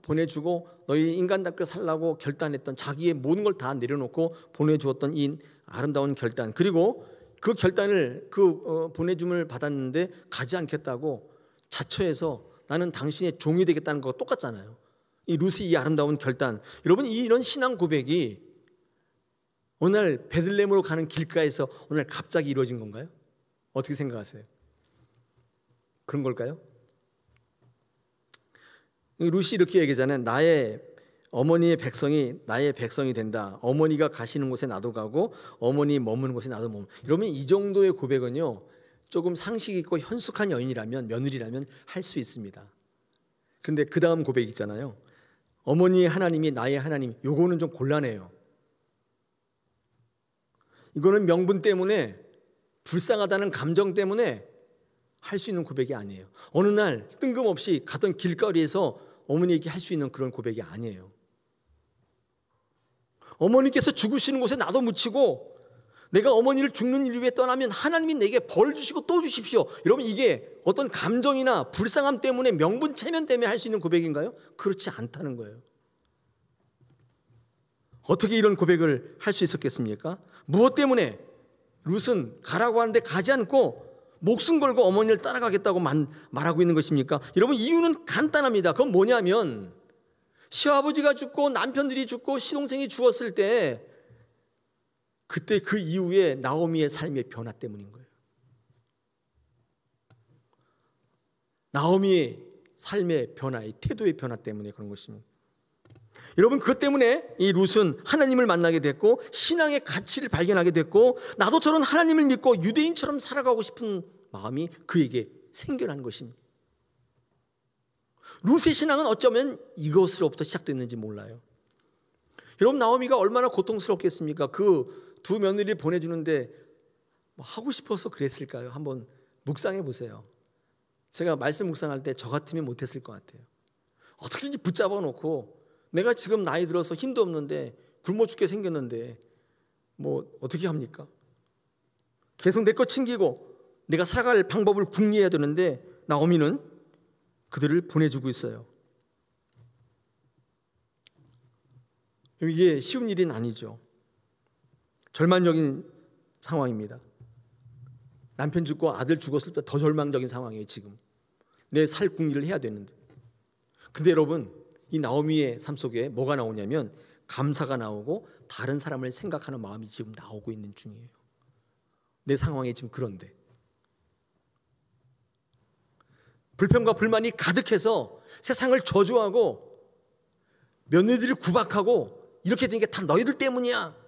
보내주고 너희 인간답게 살라고 결단했던 자기의 모든 걸 다 내려놓고 보내주었던 이 아름다운 결단, 그리고 그 결단을 보내줌을 받았는데 가지 않겠다고 자처해서 나는 당신의 종이 되겠다는 거 똑같잖아요. 이 루시 이 아름다운 결단, 여러분 이런 신앙 고백이 오늘 베들레헴으로 가는 길가에서 오늘 갑자기 이루어진 건가요? 어떻게 생각하세요? 그런 걸까요? 루시 이렇게 얘기하잖아요. 나의 어머니의 백성이 나의 백성이 된다. 어머니가 가시는 곳에 나도 가고 어머니 머무는 곳에 나도 머무는. 여러분 이 정도의 고백은요, 조금 상식 있고 현숙한 여인이라면, 며느리라면 할 수 있습니다. 근데 그 다음 고백 있잖아요. 어머니의 하나님이 나의 하나님. 요거는 좀 곤란해요. 이거는 명분 때문에, 불쌍하다는 감정 때문에 할 수 있는 고백이 아니에요. 어느 날 뜬금없이 가던 길거리에서 어머니에게 할 수 있는 그런 고백이 아니에요. 어머니께서 죽으시는 곳에 나도 묻히고 내가 어머니를 죽는 일 위해 떠나면 하나님이 내게 벌 주시고 또 주십시오. 여러분 이게 어떤 감정이나 불쌍함 때문에, 명분 체면 때문에 할 수 있는 고백인가요? 그렇지 않다는 거예요. 어떻게 이런 고백을 할 수 있었겠습니까? 무엇 때문에 룻은 가라고 하는데 가지 않고 목숨 걸고 어머니를 따라가겠다고 말하고 있는 것입니까? 여러분 이유는 간단합니다. 그건 뭐냐면 시아버지가 죽고 남편들이 죽고 시동생이 죽었을 때 그때 그 이후에 나오미의 삶의 변화 때문인 거예요. 나오미의 삶의 변화, 이 태도의 변화 때문에 그런 것입니다. 여러분 그것 때문에 이 룻은 하나님을 만나게 됐고 신앙의 가치를 발견하게 됐고 나도 저런 하나님을 믿고 유대인처럼 살아가고 싶은 마음이 그에게 생겨난 것입니다. 룻의 신앙은 어쩌면 이것으로부터 시작됐는지 몰라요. 여러분 나오미가 얼마나 고통스럽겠습니까? 그 두 며느리를 보내주는데 하고 싶어서 그랬을까요? 한번 묵상해 보세요. 제가 말씀 묵상할 때 저 같으면 못했을 것 같아요. 어떻게든지 붙잡아 놓고 내가 지금 나이 들어서 힘도 없는데 굶어 죽게 생겼는데 뭐 어떻게 합니까? 계속 내 거 챙기고 내가 살아갈 방법을 궁리해야 되는데 나오미는 그들을 보내주고 있어요. 이게 쉬운 일은 아니죠. 절망적인 상황입니다. 남편 죽고 아들 죽었을 때 더 절망적인 상황이에요. 지금 내 살 궁리를 해야 되는데. 근데 여러분 이 나오미의 삶 속에 뭐가 나오냐면 감사가 나오고 다른 사람을 생각하는 마음이 지금 나오고 있는 중이에요. 내 상황이 지금 그런데 불평과 불만이 가득해서 세상을 저주하고 며느리들을 구박하고 이렇게 된 게 다 너희들 때문이야.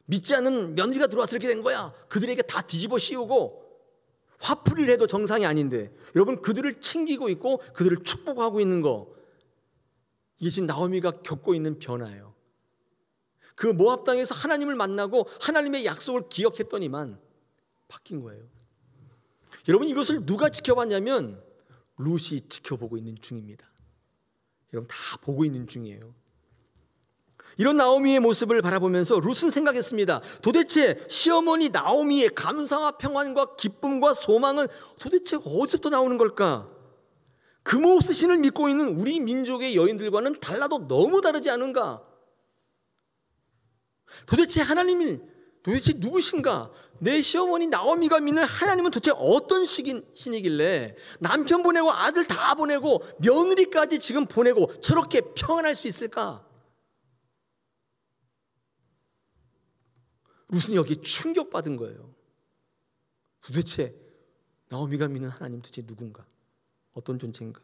믿지 않는 며느리가 들어와서 이렇게 된 거야. 그들에게 다 뒤집어 씌우고 화풀이를 해도 정상이 아닌데 여러분 그들을 챙기고 있고 그들을 축복하고 있는 거, 이게 지금 나오미가 겪고 있는 변화예요. 그 모압 땅에서 하나님을 만나고 하나님의 약속을 기억했더니만 바뀐 거예요. 여러분 이것을 누가 지켜봤냐면 룻이 지켜보고 있는 중입니다. 여러분 다 보고 있는 중이에요. 이런 나오미의 모습을 바라보면서 룻은 생각했습니다. 도대체 시어머니 나오미의 감사와 평안과 기쁨과 소망은 도대체 어디서부터 나오는 걸까? 금오스 신을 믿고 있는 우리 민족의 여인들과는 달라도 너무 다르지 않은가? 도대체 하나님이 도대체 누구신가? 내 시어머니 나오미가 믿는 하나님은 도대체 어떤 신이길래 남편 보내고 아들 다 보내고 며느리까지 지금 보내고 저렇게 평안할 수 있을까? 룻은 여기에 충격받은 거예요. 도대체 나오미가 믿는 하나님 도대체 누군가? 어떤 존재인가?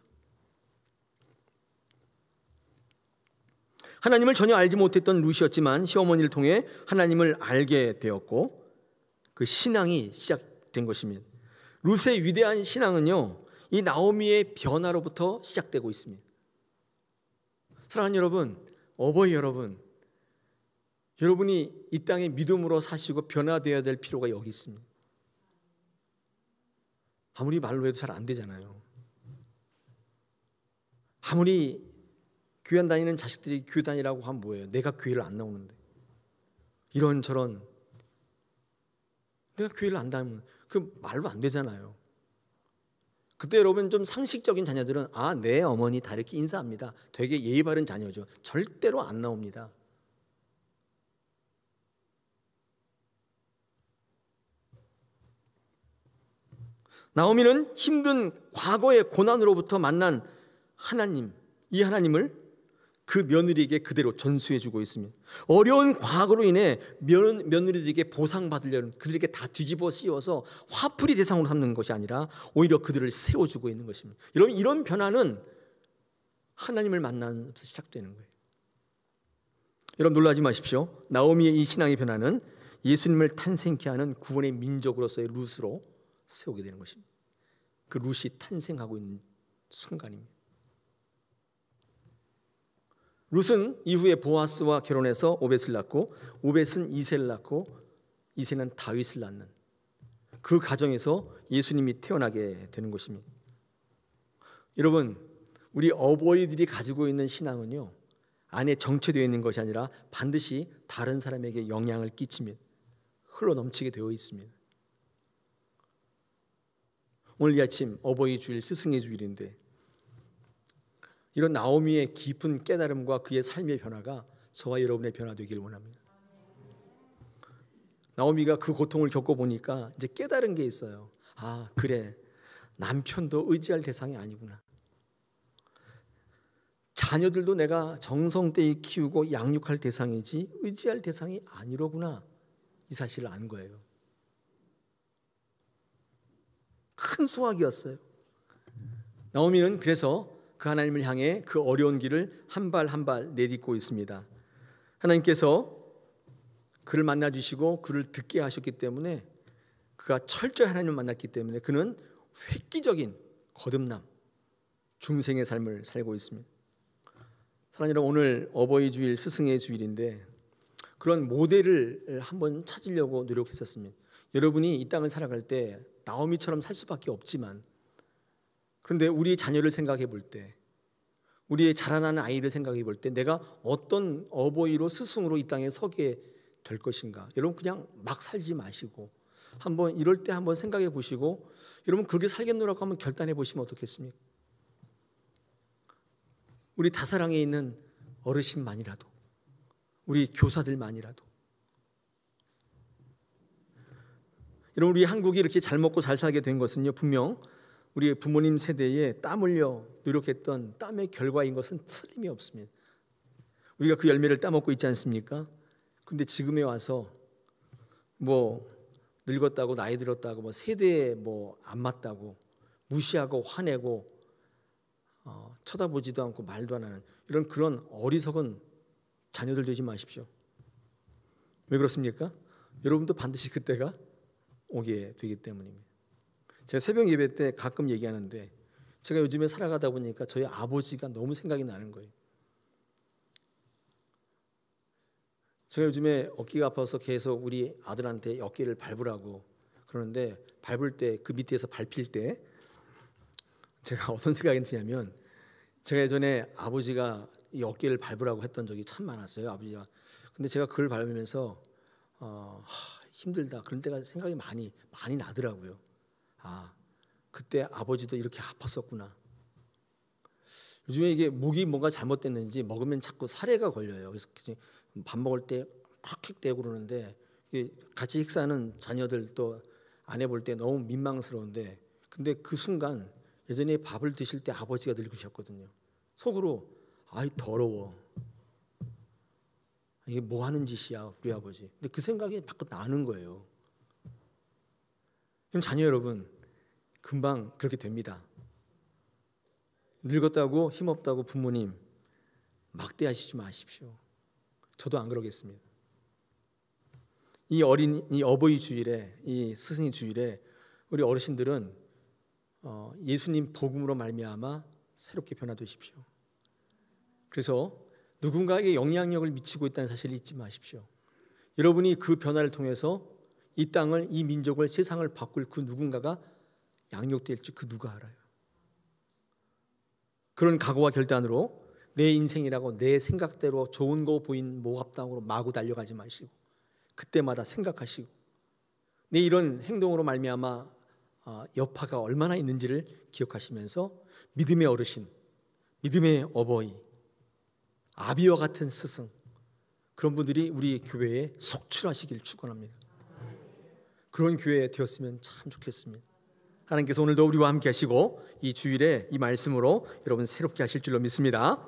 하나님을 전혀 알지 못했던 룻이었지만 시어머니를 통해 하나님을 알게 되었고 그 신앙이 시작된 것입니다. 룻의 위대한 신앙은요, 이 나오미의 변화로부터 시작되고 있습니다. 사랑하는 여러분, 어버이 여러분, 여러분이 이 땅에 믿음으로 사시고 변화되어야 될 필요가 여기 있습니다. 아무리 말로 해도 잘 안 되잖아요. 아무리 교회 다니는 자식들이 교회 다니라고 하면 뭐예요? 내가 교회를 안 나오는데. 이런저런 내가 교회를 안 다니면 그 말로 안 되잖아요. 그때 여러분 좀 상식적인 자녀들은 내 어머니 다 이렇게 인사합니다. 되게 예의 바른 자녀죠. 절대로 안 나옵니다. 나오미는 힘든 과거의 고난으로부터 만난 하나님, 이 하나님을 그 며느리에게 그대로 전수해주고 있습니다. 어려운 과거로 인해 며느리들에게 보상받으려는, 그들에게 다 뒤집어 씌워서 화풀이 대상으로 삼는 것이 아니라 오히려 그들을 세워주고 있는 것입니다. 여러분, 이런 변화는 하나님을 만나면서 시작되는 거예요. 여러분, 놀라지 마십시오. 나오미의 이 신앙의 변화는 예수님을 탄생케 하는 구원의 민족으로서의 룻으로 세우게 되는 것입니다. 그 룻이 탄생하고 있는 순간입니다. 룻은 이후에 보아스와 결혼해서 오벳을 낳고, 오벳은 이새를 낳고, 이새는 다윗을 낳는 그 가정에서 예수님이 태어나게 되는 것입니다. 여러분, 우리 어버이들이 가지고 있는 신앙은요, 안에 정체되어 있는 것이 아니라 반드시 다른 사람에게 영향을 끼치며 흘러넘치게 되어 있습니다. 오늘 이 아침 어버이 주일, 스승의 주일인데 이런 나오미의 깊은 깨달음과 그의 삶의 변화가 저와 여러분의 변화되기를 원합니다. 나오미가 그 고통을 겪어보니까 이제 깨달은 게 있어요. 그래, 남편도 의지할 대상이 아니구나. 자녀들도 내가 정성되이 키우고 양육할 대상이지 의지할 대상이 아니로구나. 이 사실을 안 거예요. 큰 수확이었어요. 나오미는 그래서 그 하나님을 향해 그 어려운 길을 한 발 한 발 내딛고 있습니다. 하나님께서 그를 만나주시고 그를 듣게 하셨기 때문에, 그가 철저히 하나님을 만났기 때문에 그는 획기적인 거듭남, 중생의 삶을 살고 있습니다. 사랑하는 여러분, 오늘 어버이 주일, 스승의 주일인데 그런 모델을 한번 찾으려고 노력했었습니다. 여러분이 이 땅을 살아갈 때 나오미처럼 살 수밖에 없지만, 그런데 우리의 자녀를 생각해 볼 때, 우리의 자라나는 아이를 생각해 볼 때 내가 어떤 어버이로, 스승으로 이 땅에 서게 될 것인가. 여러분, 그냥 막 살지 마시고 한번 이럴 때 한번 생각해 보시고, 여러분 그렇게 살겠노라고 한번 결단해 보시면 어떻겠습니까? 우리 다사랑에 있는 어르신만이라도, 우리 교사들만이라도, 여러분, 우리 한국이 이렇게 잘 먹고 잘 살게 된 것은요, 분명 우리의 부모님 세대에 땀 흘려 노력했던 땀의 결과인 것은 틀림이 없습니다. 우리가 그 열매를 따먹고 있지 않습니까? 그런데 지금에 와서 늙었다고, 나이 들었다고, 세대에 안 맞다고 무시하고 화내고 쳐다보지도 않고 말도 안 하는 그런 어리석은 자녀들 되지 마십시오. 왜 그렇습니까? 여러분도 반드시 그때가 오게 되기 때문입니다. 제가 새벽 예배 때 가끔 얘기하는데, 제가 요즘에 살아가다 보니까 저희 아버지가 너무 생각이 나는 거예요. 제가 요즘에 어깨가 아파서 계속 우리 아들한테 어깨를 밟으라고 그러는데, 밟을 때 그 밑에서 밟힐 때 제가 어떤 생각이 드냐면, 제가 예전에 아버지가 이 어깨를 밟으라고 했던 적이 참 많았어요, 아버지가. 근데 제가 그걸 밟으면서 힘들다, 그런 때가 생각이 많이 나더라고요. 그때 아버지도 이렇게 아팠었구나. 요즘에 이게 목이 뭔가 잘못됐는지 먹으면 자꾸 사례가 걸려요. 그래서 밥 먹을 때 킥킥대고 그러는데, 같이 식사하는 자녀들 또 아내 볼 때 너무 민망스러운데, 근데 그 순간 예전에 밥을 드실 때 아버지가 늙으셨거든요. 속으로 아이 더러워, 이게 뭐 하는 짓이야 우리 아버지. 근데 그 생각이 자꾸 나는 거예요. 그럼 자녀 여러분, 금방 그렇게 됩니다. 늙었다고 힘없다고 부모님 막대하시지 마십시오. 저도 안 그러겠습니다. 이 어버이 주일에, 이 스승의 주일에 우리 어르신들은 예수님 복음으로 말미암아 새롭게 변화되십시오. 그래서 누군가에게 영향력을 미치고 있다는 사실을 잊지 마십시오. 여러분이 그 변화를 통해서 이 땅을, 이 민족을, 세상을 바꿀 그 누군가가 양육될지 그 누가 알아요. 그런 각오와 결단으로 내 인생이라고 내 생각대로 좋은 거 보인 모합당으로 마구 달려가지 마시고, 그때마다 생각하시고 내 이런 행동으로 말미암아 여파가 얼마나 있는지를 기억하시면서 믿음의 어르신, 믿음의 어버이, 아비와 같은 스승, 그런 분들이 우리 교회에 속출하시기를 축원합니다. 그런 교회 되었으면 참 좋겠습니다. 하나님께서 오늘도 우리와 함께 하시고 이 주일에 이 말씀으로 여러분 새롭게 하실 줄로 믿습니다.